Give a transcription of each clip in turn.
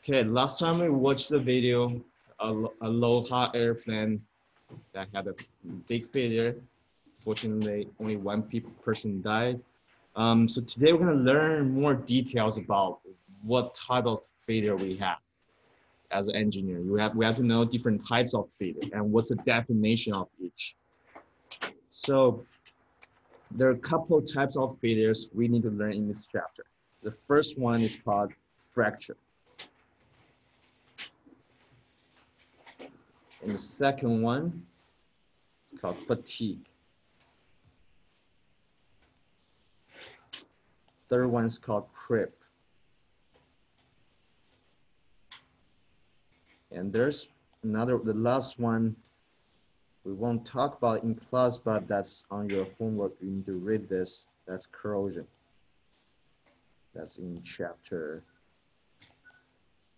Okay, last time we watched the video, a low-hot airplane that had a big failure. Fortunately, only one person died. So today we're gonna learn more details about what type of failure we have as an engineer. We have to know different types of failure and what's the definition of each. So there are a couple types of failures we need to learn in this chapter. The first one is called fracture. And the second one is called fatigue. Third one is called creep. And there's the last one we won't talk about in class, but that's on your homework. You need to read this. That's corrosion. That's in chapter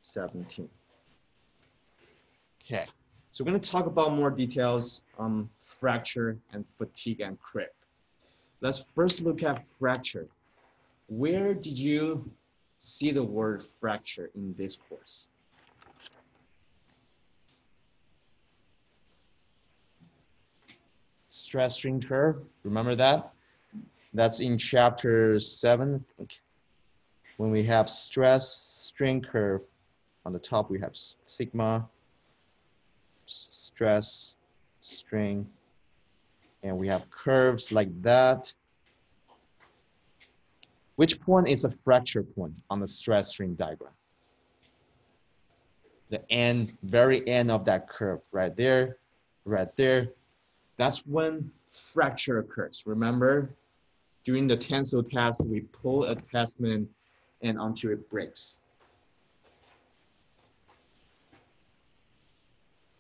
17. Okay, so we're going to talk about more details on fracture and fatigue and creep. Let's first look at fracture. Where did you see the word fracture in this course? Stress strain curve, remember that? That's in chapter 7. When we have stress strain curve, on the top we have sigma, stress, strain, and we have curves like that. Which point is a fracture point on the stress strain diagram? The end, very end of that curve, right there, right there. That's when fracture occurs. Remember, during the tensile test, we pull a attachment and until it breaks.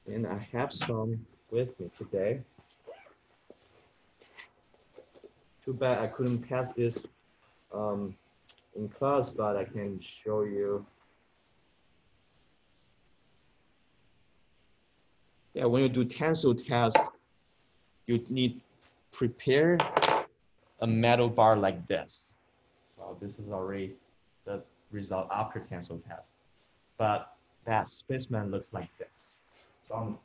And I have some with me today. Too bad I couldn't pass this in class, but I can show you. Yeah, when you do tensile test, you need prepare a metal bar like this. So this is already the result after tensile test. But that specimen looks like this. So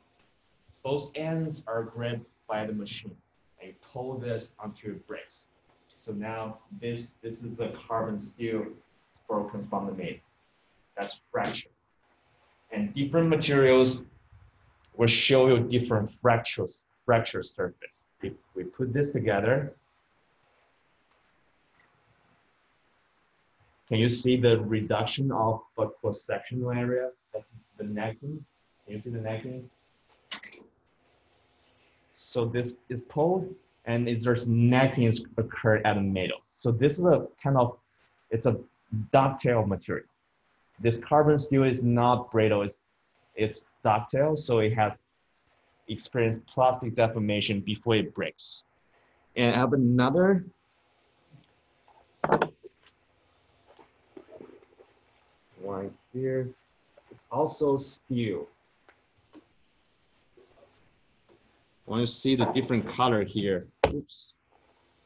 both ends are gripped by the machine. I pull this until it breaks. So now this is a carbon steel. It's broken from the middle. That's fracture. And different materials will show you different fracture surface. If we put this together, can you see the reduction of a cross-sectional area? That's the necking. Can you see the necking? So this is pulled, and there's necking occurred at the middle. So this is a kind of, it's a ductile material. This carbon steel is not brittle, it's ductile, so it has experienced plastic deformation before it breaks. And I have another one here. It's also steel. I want to see the different color here. Oops,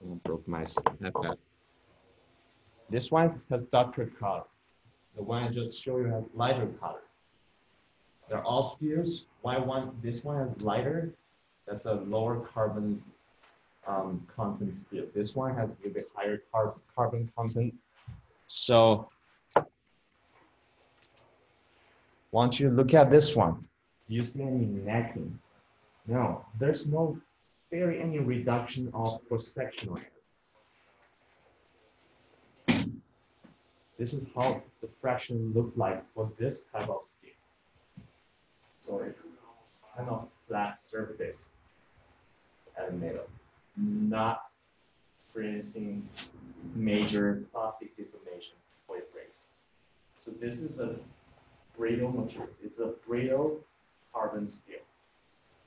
I broke my iPad. This one has darker color. The one I just showed you has lighter color. They're all steels. This one has lighter. That's a lower carbon content steel. This one has a little bit higher carbon content. So, want you to look at this one. Do you see any necking? No, there's no any reduction of cross-sectional area. This is how the fraction looks like for this type of steel. So it's kind of flat surface at the middle, not experiencing major plastic deformation before it breaks. So this is a brittle material. It's a brittle carbon steel.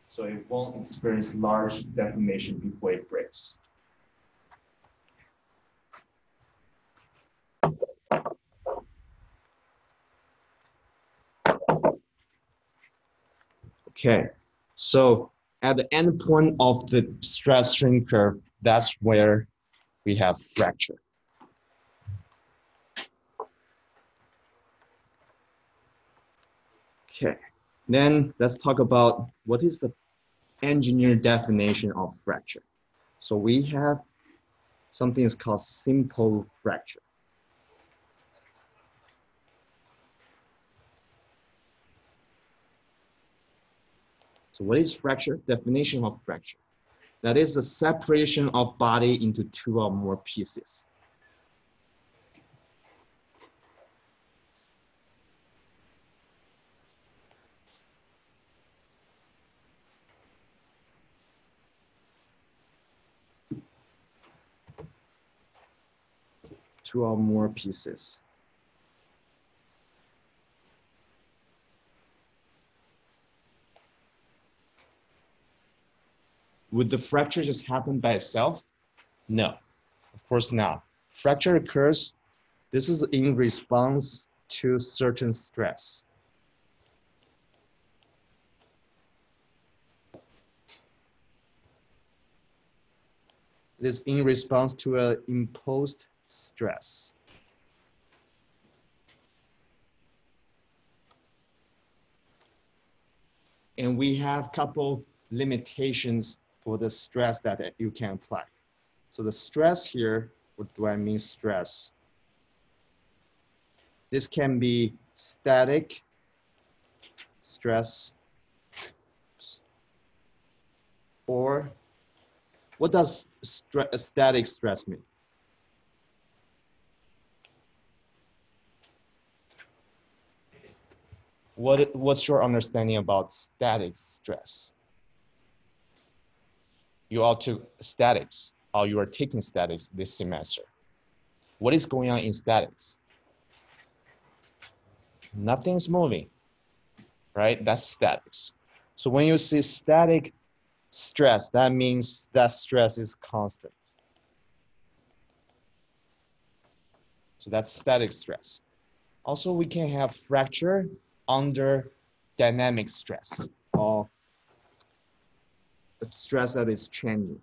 So it won't experience large deformation before it breaks. Okay, so at the end point of the stress strain curve, that's where we have fracture. Okay, then let's talk about what is the engineer definition of fracture. So we have something is called simple fracture. So what is fracture? Definition of fracture. That is the separation of body into two or more pieces. Two or more pieces. Would the fracture just happen by itself? No, of course not. Fracture occurs, this is in response to certain stress. It is in response to an imposed stress. And we have a couple limitations for the stress that you can apply. So the stress here, what do I mean stress? This can be static stress, or what does static stress mean? What's your understanding about static stress? You all took statics, or you are taking statics this semester. What is going on in statics? Nothing's moving, right? That's statics. So when you see static stress, that means that stress is constant. So that's static stress. Also, we can have fracture under dynamic stress, or stress that is changing.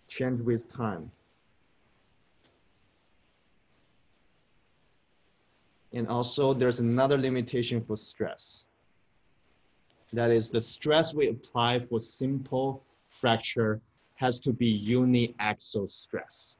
Change with time. And also there's another limitation for stress. That is the stress we apply for simple fracture has to be uniaxial stress.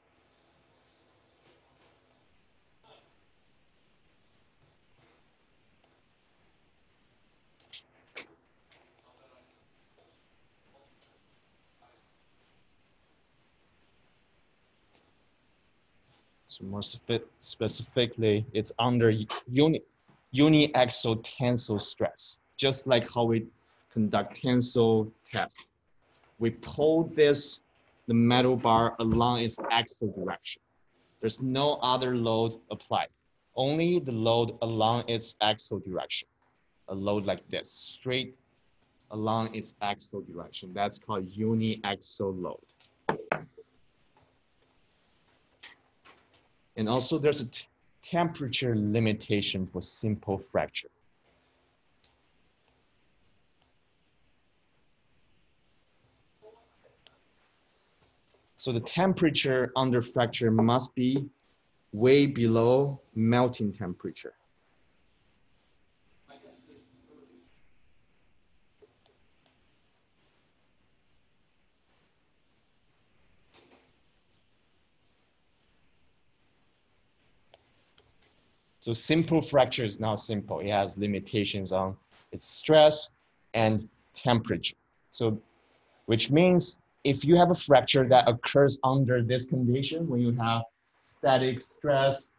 So more specifically, it's under uniaxial tensile stress, just like how we conduct tensile test. We pull the metal bar along its axial direction. There's no other load applied, only the load along its axial direction. A load like this, straight along its axial direction. That's called uniaxial load. And also there's a temperature limitation for simple fracture. So the temperature under fracture must be way below melting temperature. So simple fracture is not simple. It has limitations on its stress and temperature. So which means if you have a fracture that occurs under this condition, when you have static stress,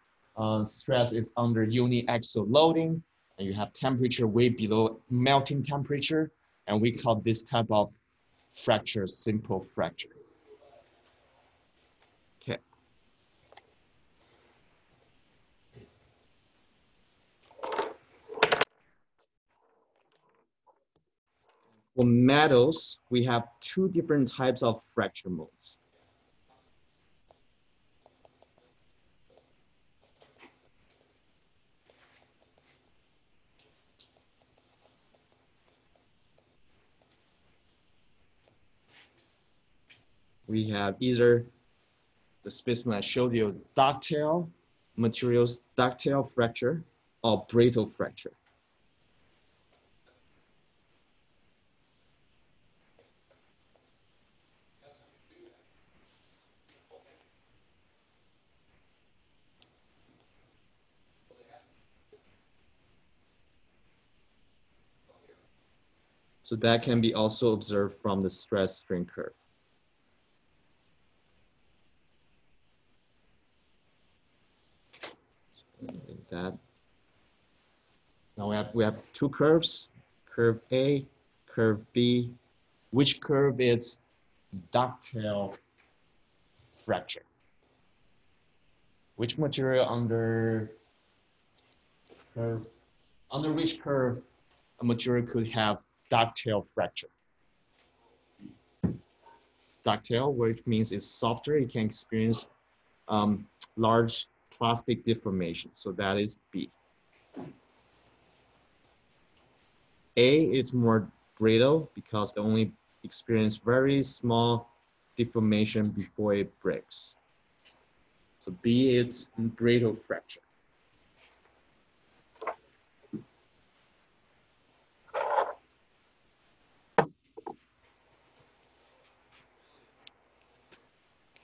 stress is under uniaxial loading, and you have temperature way below melting temperature, and we call this type of fracture simple fracture. Okay. For metals, we have two different types of fracture modes. We have either the specimen I showed you, ductile materials, ductile fracture or brittle fracture. So that can be also observed from the stress strain curve. Like that. Now we have two curves, curve A, curve B. Which curve is ductile fracture? Which material under which curve a material could have ductile fracture? Ductile, which means it's softer, it can experience large plastic deformation. So that is B. A is more brittle because they only experience very small deformation before it breaks. So B is brittle fracture.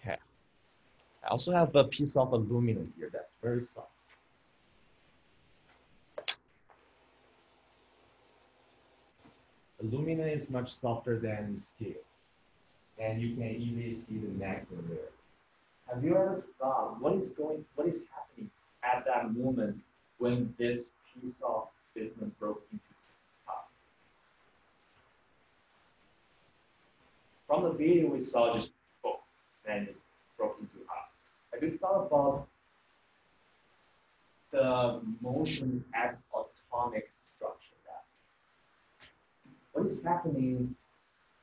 Okay. I also have a piece of aluminum here that's very soft. Aluminum is much softer than steel, and you can easily see the neck in there. Have you ever thought what is happening at that moment when this piece of specimen broke into half? From the video we saw just boom, and it's broke into half. Have you thought about the motion at atomic structure? What is happening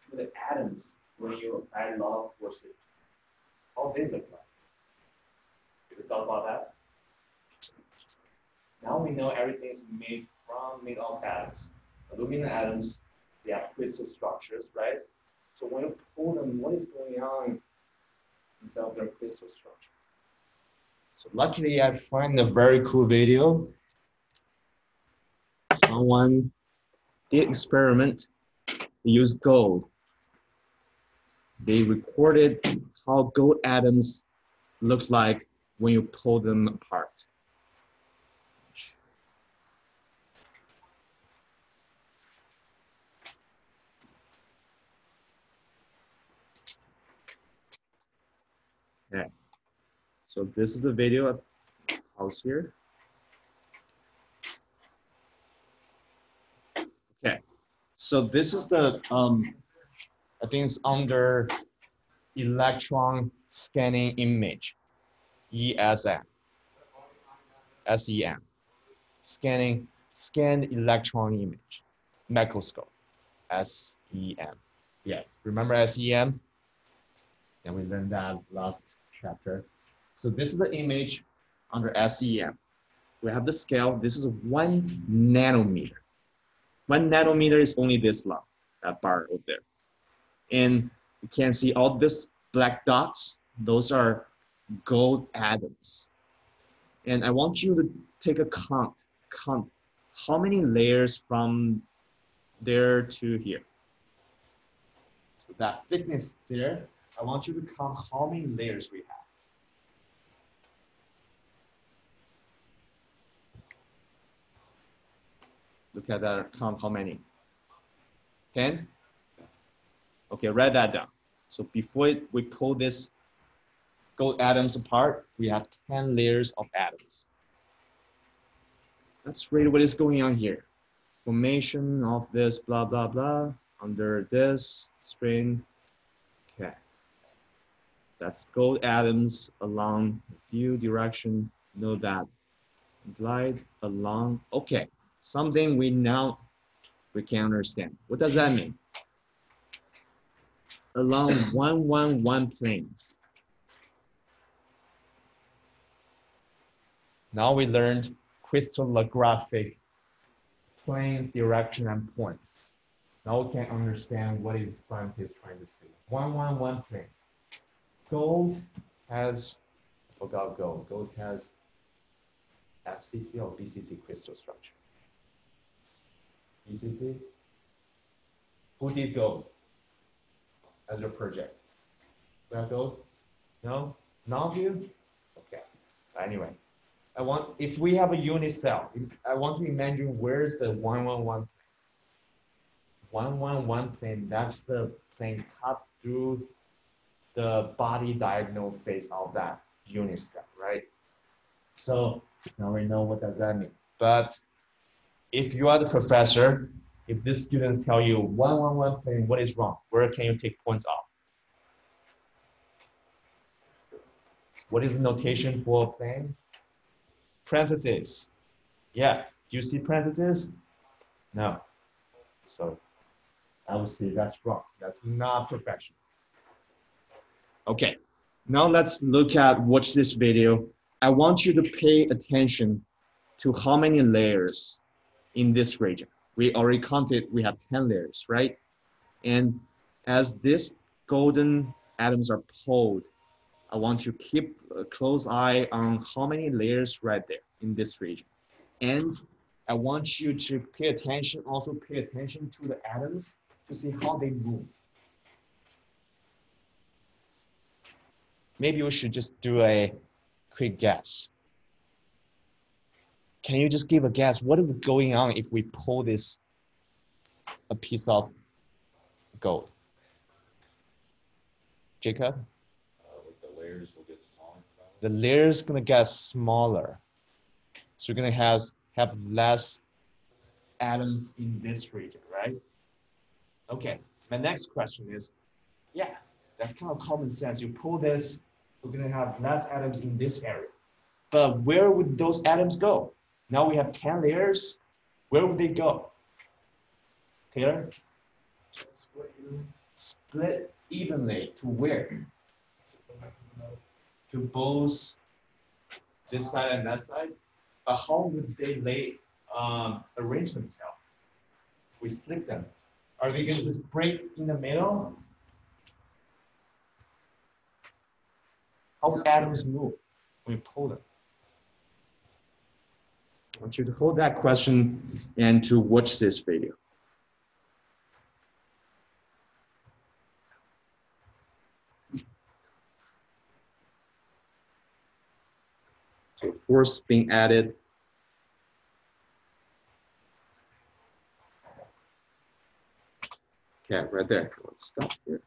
to the atoms when you apply law of forces? How they look like? Have you thought about that? Now we know everything is made of atoms. Aluminum atoms, they have crystal structures, right? So when you pull them, what is going on inside of their crystal structure? So luckily, I find a very cool video. Someone did experiment. They used gold. They recorded how gold atoms look like when you pull them apart. Okay, so this is the video of house here. Okay, so this is the I think it's under electron scanning image, ESM, SEM, scanned electron image, microscope, SEM. Yes, remember SEM? And we learned that last chapter. So this is the image under SEM. We have the scale. This is 1 nanometer. 1 nanometer is only this long, that bar over there. And you can see all these black dots. Those are gold atoms. And I want you to take a count how many layers from there to here. So that thickness there, I want you to count how many layers we have. Look at that, count how many? 10? Okay, write that down. So before we pull this gold atoms apart, we have 10 layers of atoms. Let's read what is going on here. Formation of this, blah, blah, blah, under this string. Okay. That's gold atoms along a few direction. Know that. Glide along. Okay. Something we can understand. What does that mean? Along 111 planes. Now we learned crystallographic planes, direction, and points. Now we can understand what is scientist trying to say. 111 plane. Gold has, I forgot gold. Gold has FCC or BCC crystal structure. BCC? Who did gold as your project? We have gold? No? None of you? Okay. Anyway, if we have a unit cell, I want to imagine where's the 111 111 plane. That's the plane cut through the body diagonal face of that unit cell, right? So now we know what does that mean. But if you are the professor, if these students tell you 111 plane, what is wrong? Where can you take points off? What is the notation for a plane? Parentheses. Yeah, do you see parentheses? No. So I would say that's wrong. That's not perfection. Okay, now let's watch this video. I want you to pay attention to how many layers in this region. We already counted, we have 10 layers, right? And as these golden atoms are pulled, I want you to keep a close eye on how many layers right there in this region. And I want you to pay attention to the atoms to see how they move. Maybe we should just do a quick guess. Can you just give a guess? What is going on if we pull a piece of gold? Jacob? The layers will get smaller. The layers gonna get smaller. So you're gonna have less atoms in this region, right? Okay, my next question is, yeah, that's kind of common sense. You pull this, we're gonna have less atoms in this area. But where would those atoms go? Now we have 10 layers. Where would they go? Taylor? Split evenly to where? To both this side and that side. But how would they arrange themselves? We split them. Are they going to just break in the middle? How would atoms move when you pull them? I want you to hold that question and to watch this video. So force being added. Okay, right there. Let's stop here.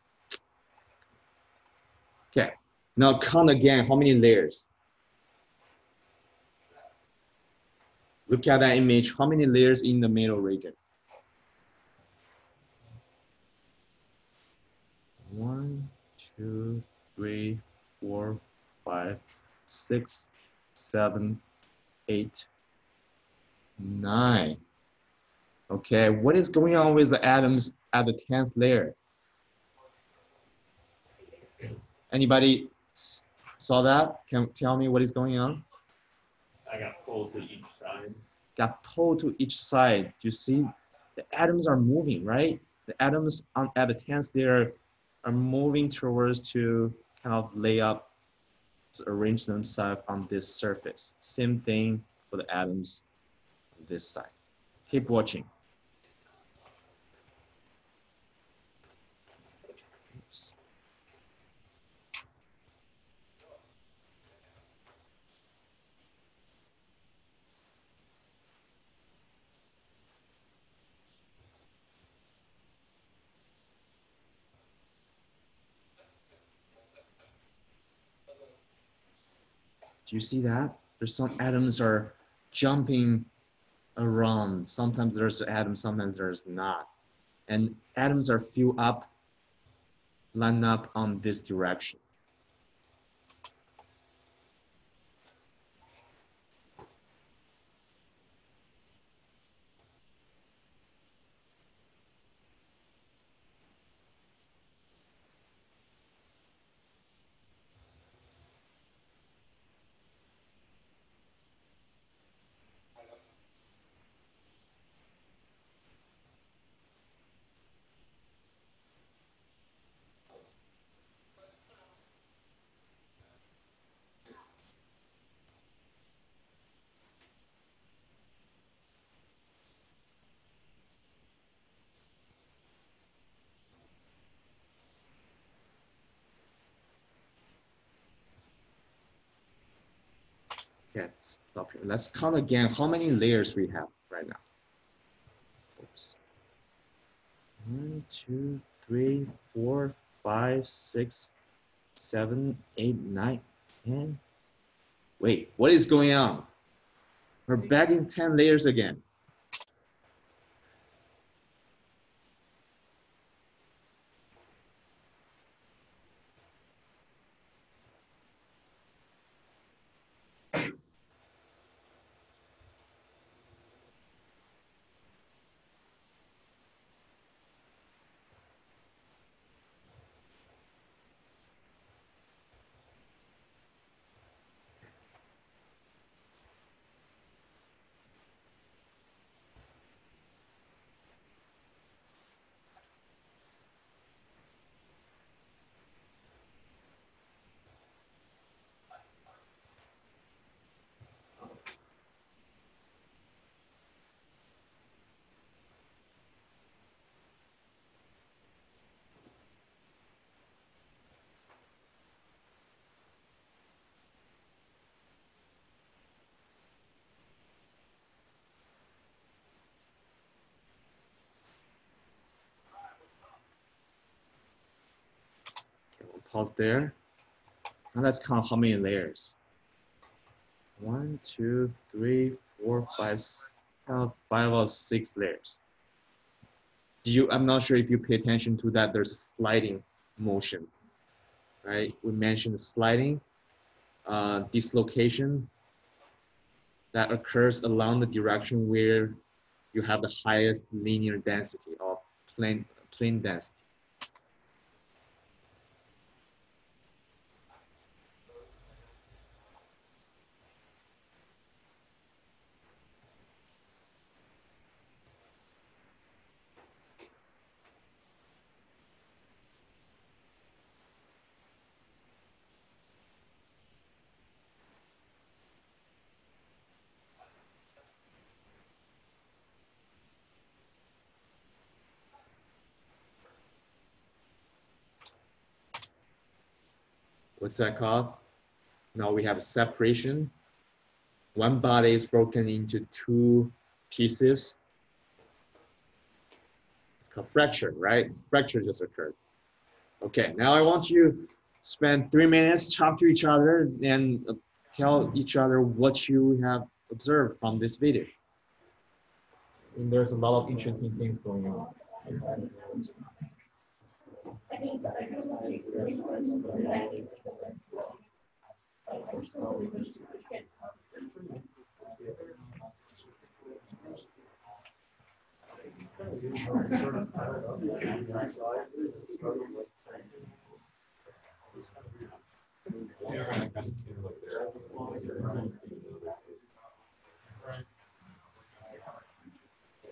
Okay, now count again. How many layers? Look at that image. How many layers in the middle region? 1, 2, 3, 4, 5, 6, 7, 8, 9. Okay, what is going on with the atoms at the 10th layer? Anybody saw that? Can tell me what is going on? I got pulled to each side. Got pulled to each side. You see, the atoms are moving, right? The atoms at the 10th layer are moving towards to kind of lay up, to arrange themselves on this surface. Same thing for the atoms on this side. Keep watching. Oops. Do you see that? There's some atoms are jumping around. Sometimes there's an atom, sometimes there's not. And atoms are filled up, line up on this direction. Okay, stop here. Let's count again how many layers we have right now. Oops. 1, 2, 3, 4, 5, 6, 7, 8, 9, 10. Wait, what is going on? We're back in 10 layers again. Okay, we'll pause there. Now let's count how many layers. 1, 2, 3, 4, 5, 5 or 6 layers. I'm not sure if you pay attention to that. There's sliding motion, right? We mentioned sliding, dislocation that occurs along the direction where you have the highest linear density or plane density. What's that called? Now we have a separation. One body is broken into 2 pieces. It's called fracture, right? Fracture just occurred. Okay, now I want you to spend 3 minutes, talk to each other, and tell each other what you have observed from this video. And there's a lot of interesting things going on.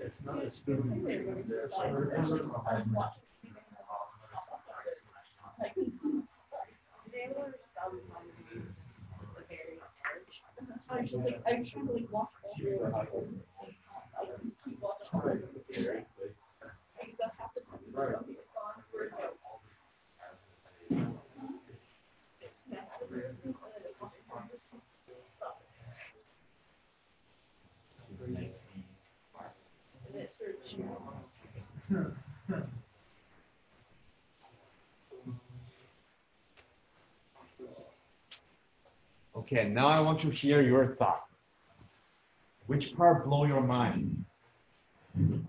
It's not as good. I was just like, I was trying to like watch all this. Keep watching. Because half the time it's like, okay, it's gone, we're out. And it started shooting. Okay, now I want to hear your thought. Which part blow your mind? And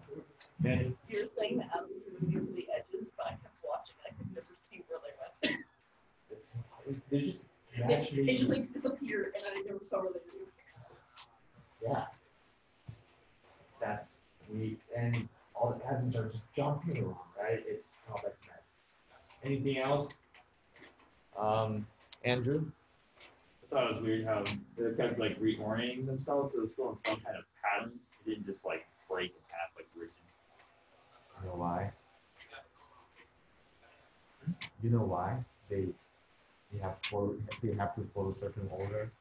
You're saying that I'm near the edges, but I kept watching. I could never see where they went. they just It just like disappeared, and I never saw where they went. yeah. That's we and all the atoms are just jumping around, right? It's not like that. Anything else? Andrew? I thought it was weird how they kept like reorienting themselves, so it was still in some kind of pattern. It didn't just like break in half like rigid. You know why? You know why? They have to follow certain order.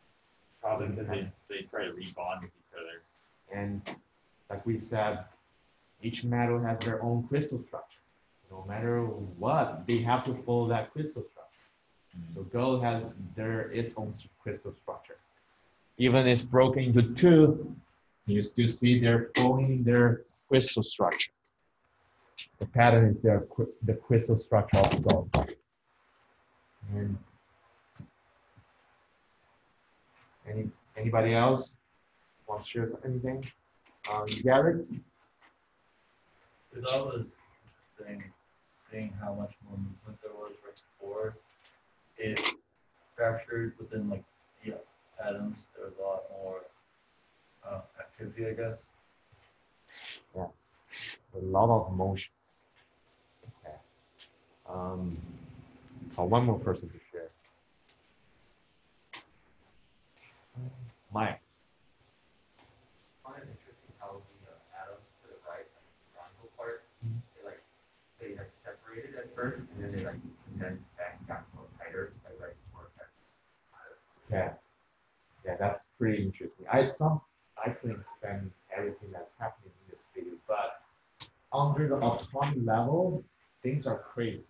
Probably because they try to rebond with each other. And like we said, each metal has their own crystal structure. No matter what, they have to follow that crystal structure. So gold has its own crystal structure. Even it's broken into two, you still see they're forming their crystal structure. The pattern is the crystal structure of gold. And anybody else want to share anything? Garrett? Because I was seeing how much more movement there was right before it fractured within like the atoms. There was a lot more activity, I guess. Yeah, a lot of motion. Okay. So one more person to share. Mike. I find it interesting how the atoms to the right, like the triangle part, they like separated at first, and then they like condensed back, got more tighter, like right before it. Yeah, yeah, that's pretty interesting. I couldn't explain everything that's happening in this video, but under the atomic level, things are crazy.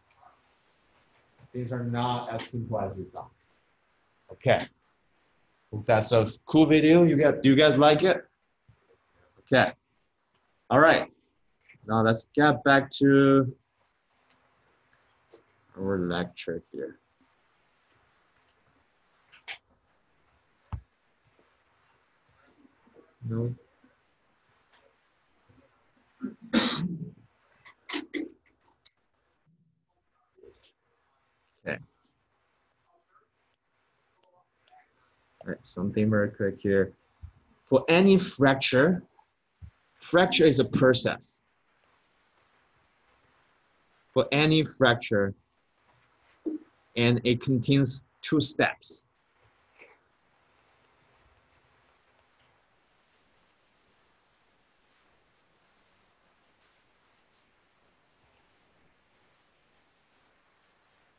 Things are not as simple as you thought. Okay. Hope that's a cool video. Do you guys like it? Okay. All right. Now let's get back to our lecture here. No. Okay. All right, something very quick here. For any fracture, fracture is a process. For any fracture, and it contains two steps.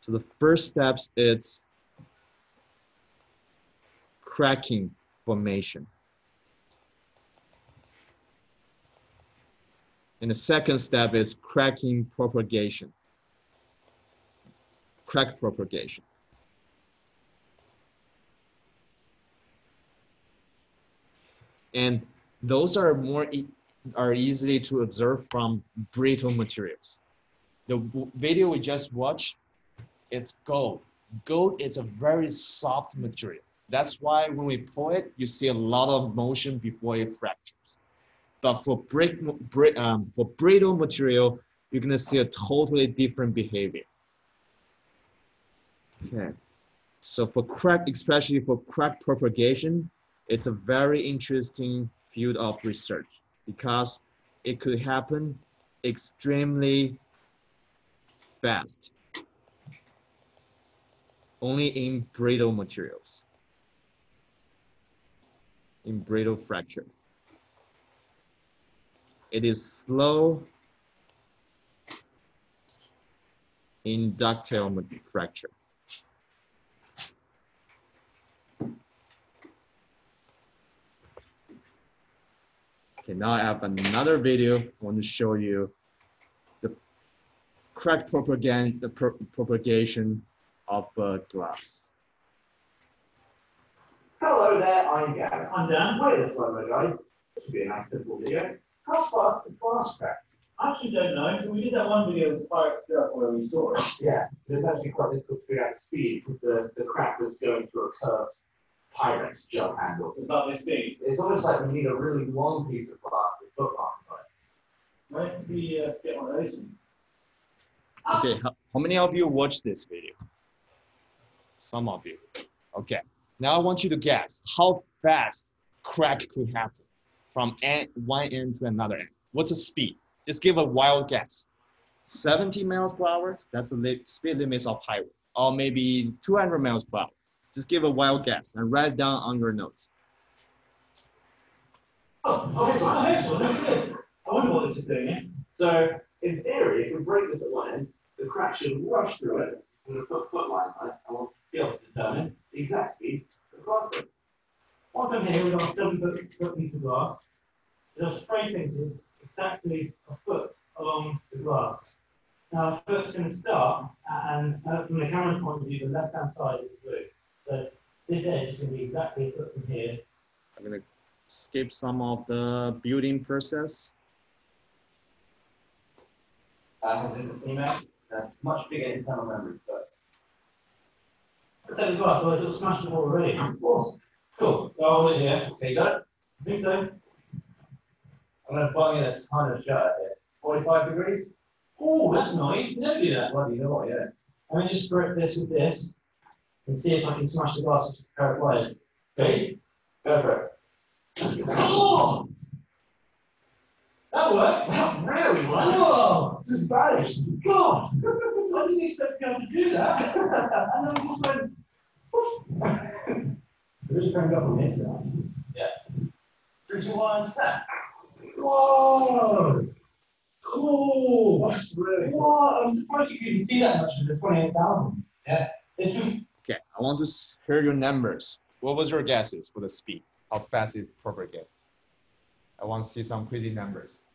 So the first steps, it's cracking formation. And the second step is cracking propagation. Crack propagation. And those are easily to observe from brittle materials. The video we just watched, it's gold. Gold is a very soft material. That's why when we pull it, you see a lot of motion before it fractures. But for brittle material, you're gonna see a totally different behavior. Okay, so for crack, especially for crack propagation, it's a very interesting field of research because it could happen extremely fast, only in brittle materials, in brittle fracture. It is slow in ductile fracture. Okay, now I have another video. I want to show you the crack propagation of glass. Hello there, I'm Gavin. I'm Dan. Wait a slow guys. This should be a nice simple video. How fast does glass crack? I actually don't know. We did that one video with fire extract where we saw it. Yeah, it was actually quite difficult to figure out speed because the crack was going through a curved Pyrex jump handle. It's about this big. It's almost like we need a really long piece of glass with footmarks on it. Where did we get one of those? Okay, how many of you watched this video? Some of you. Okay, now I want you to guess how fast crack could happen from one end to another end. What's the speed? Just give a wild guess. 70 miles per hour, that's the speed limit of highway. Or maybe 200 miles per hour. Just give a wild guess and write it down on your notes. Oh, this one. I wonder what this is doing. So, in theory, if we break this at one end, the crack should rush through it. I'm going to put footlights on it, and we'll be able to determine the exact speed of the glass break. What I've done here, we've got a 7-foot piece of glass. They'll spray painted exactly a foot along the glass. Now, the foot's going to start, and from the camera's point of view, the left-hand side is blue. So this edge is going to be exactly a foot from here I'm gonna skip some of the building process. Has it the email? Much bigger internal memory, but. But then glass, otherwise it'll smash the wall already. Oh, cool. So I'll hold it here. Okay, you got it? I think so. I'm going to bung in a ton of shut here. 45 degrees? Oh, that's nice. You never do that. Bloody hell, yeah. Let me just grip this with this and see if I can smash the glass with a pair of pliers. Okay? Go for it. Oh! That worked. That really worked. Whoa! Spanish. God! I didn't expect to be able to do that. And then we just went. Whoosh. Really cranked up on the internet. Yeah. 3, 2, 1, snap. Whoa! Cool! That's really cool. Whoa! I'm surprised you couldn't see that much of the 28,000. Yeah. It's Okay, I want to hear your numbers. What was your guesses for the speed? How fast is propagate? I want to see some crazy numbers.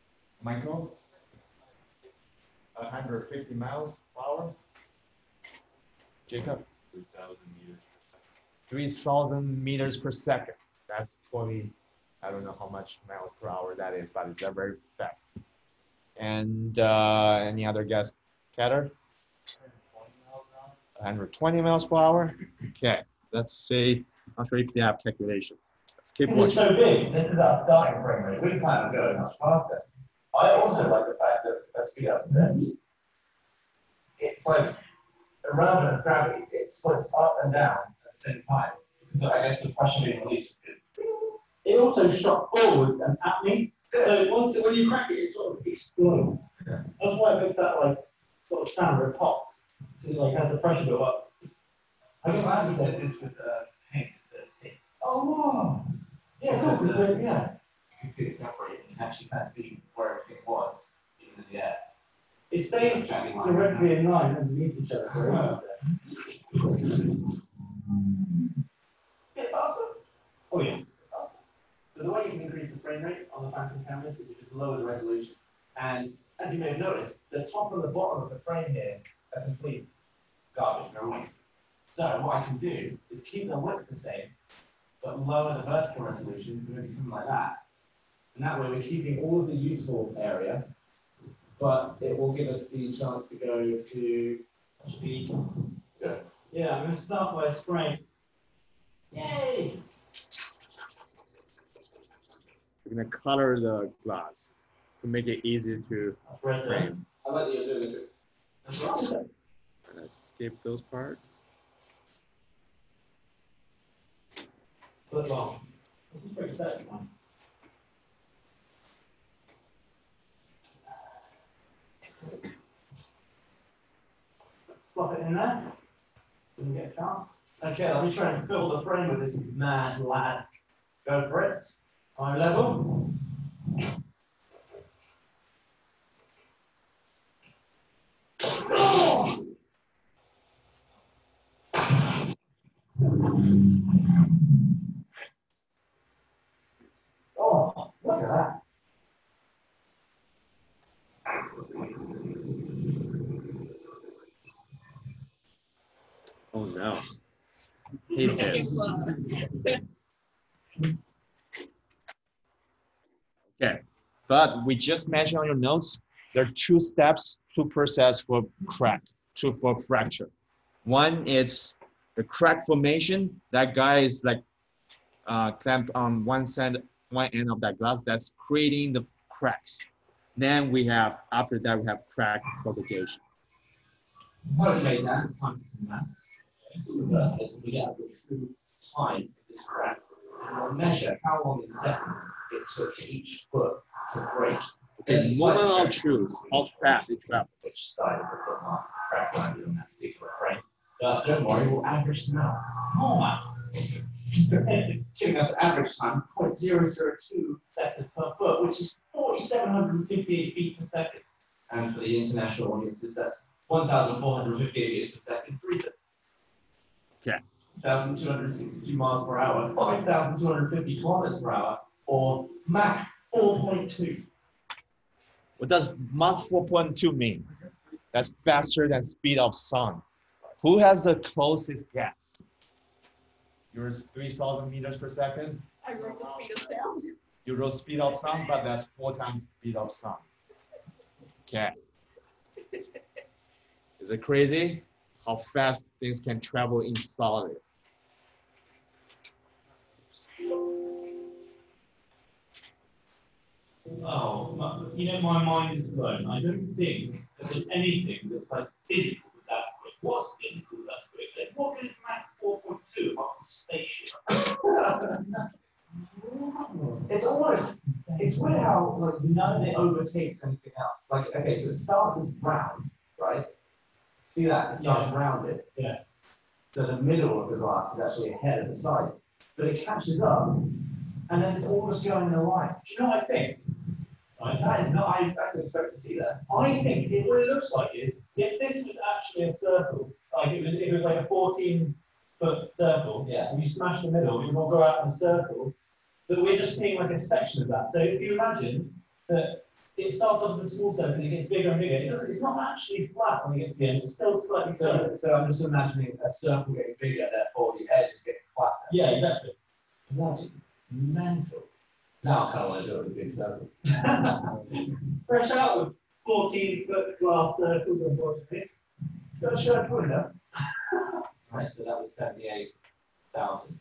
Michael? 150 miles per hour? Jacob? 3,000 meters. 3,000 meters per second. That's probably, I don't know how much miles per hour that is, but it's very fast. And any other guess, Katter? 120 miles per hour. Okay, let's see. Not sure if they have calculations. Let's keep It's watching. so big. This is our starting frame rate. We plan on going much faster. I also like the fact that, let's speed up there. It's like, rather than gravity, it splits up and down at the same time. So I guess the pressure being released is good. It also shot forwards and at me. So when you crack it, it sort of explodes. Yeah. That's why it makes that like sort of sound where it pops. Because it like has the pressure built up. I guess glad we did this with paint instead of tape. Oh wow. Yeah, cool. Because, Yeah. You can see it separate and actually kind of see where everything was, even in the air. It stays directly in line underneath each other. So Get faster? oh yeah. So the way you can increase the frame rate on the Phantom cameras is you just lower the resolution. And as you may have noticed, the top and the bottom of the frame here are complete garbage, they're waste. So what I can do is keep the width the same, but lower the vertical resolution to maybe something like that. And that way we're keeping all of the useful area, but it will give us the chance to go to speed. Good. Yeah, I'm going to start by spraying. Yay! We're gonna color the glass to make it easy to frame. I like that you're doing this. Let's skip those parts. Well, this is pretty static one. Slop it in there. Didn't get a chance. Okay, let me try and fill the frame with this mad lad. Go for it. Eye level. Oh! Oh, look at that. Oh no. Hate this. Okay, but we just mentioned on your notes, there are 2 steps to process for for fracture. One is the crack formation. That guy is like clamped on one end of that glass that's creating the cracks. Then we have, after that, we have crack propagation. Okay, Dan, it's time for some maths. First, let's we get the true time of this crack. And we'll measure how long in seconds it took each foot to break. Okay, moment of truth, how fast it travels. Which side of the foot mark crack landed on that particular frame. But don't worry, we'll average them out. More maths. Giving us average time 0.002 seconds per foot, which is 4,758 feet per second. And for the international audiences, that's 1,458 meters per second, 3 feet. Okay. 1,262 miles per hour, 5,250 kilometers per hour, or Mach 4.2. What does Mach 4.2 mean? That's faster than speed of sound. Who has the closest guess? Yours 3,000 meters per second? I wrote the speed of sound. You wrote speed of sound, but that's 4 times speed of sound. Okay. Is it crazy how fast things can travel in solid? Oh, my mind is blown. I don't think that there's anything that's like physical that's quick. What's physical that's quick? Like, what is Mach 4.2 apart from spaceship? It's weird how like none of it overtakes anything else. Like, okay, so it starts as round, right? See that? It starts rounded. Yeah. So the middle of the glass is actually ahead of the sides. But it catches up, and then it's almost going in a line. Do you know what I think? Right, that is not, I don't expect to see that. I think what it looks like is, if this was actually a circle, like it was like a 14-foot circle, Yeah. and you smash the middle, you will go out in a circle, but we're just seeing like a section of that. So if you imagine that it starts off as a small circle and it gets bigger and bigger, it's not actually flat when it gets to the end, it's still slightly curved. So I'm just imagining a circle getting bigger, therefore the edge is getting flatter. Yeah, exactly. That's mental. Now I kind of want to do it with a big circle. Fresh out with 14-foot glass circles, unfortunately. Got a shirt window. Right, so that was 78,000.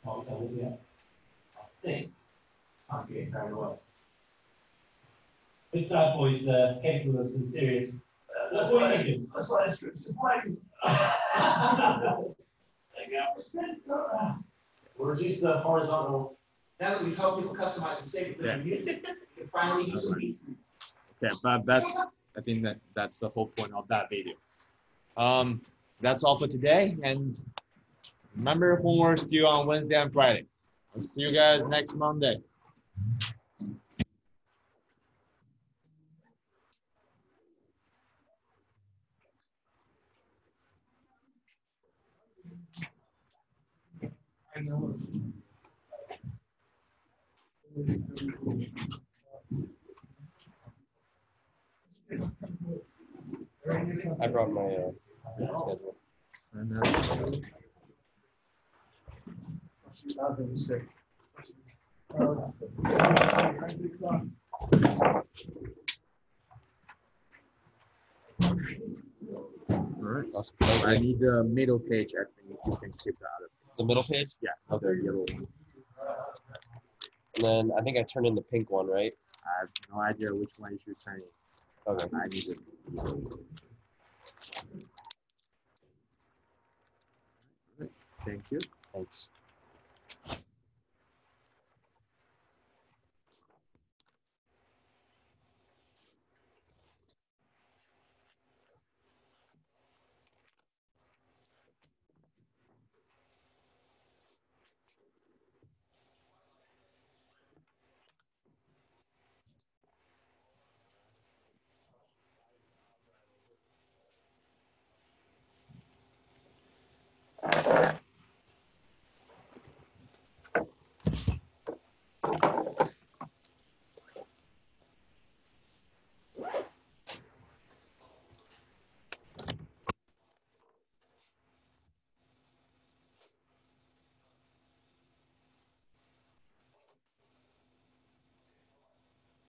Oh, yeah. I think I'm getting carried away. This bad boy's capable of some serious. That's what are like you thinking? that's like a scripture flags. We'll reduce the horizontal. Now that we've helped people customize and save it, Yeah. we can finally use some heat. Okay, but I think that's the whole point of that video. That's all for today, and remember, homework's due on Wednesday and Friday. I'll see you guys next Monday. I know. I brought my schedule. And, all right. Awesome. I need the middle page. I think you can keep that out of it. The middle page? Yeah, the yellow one. And then I think I turned in the pink one, right? I have no idea which one you should turn in. Okay. I need it. Thank you. Thanks.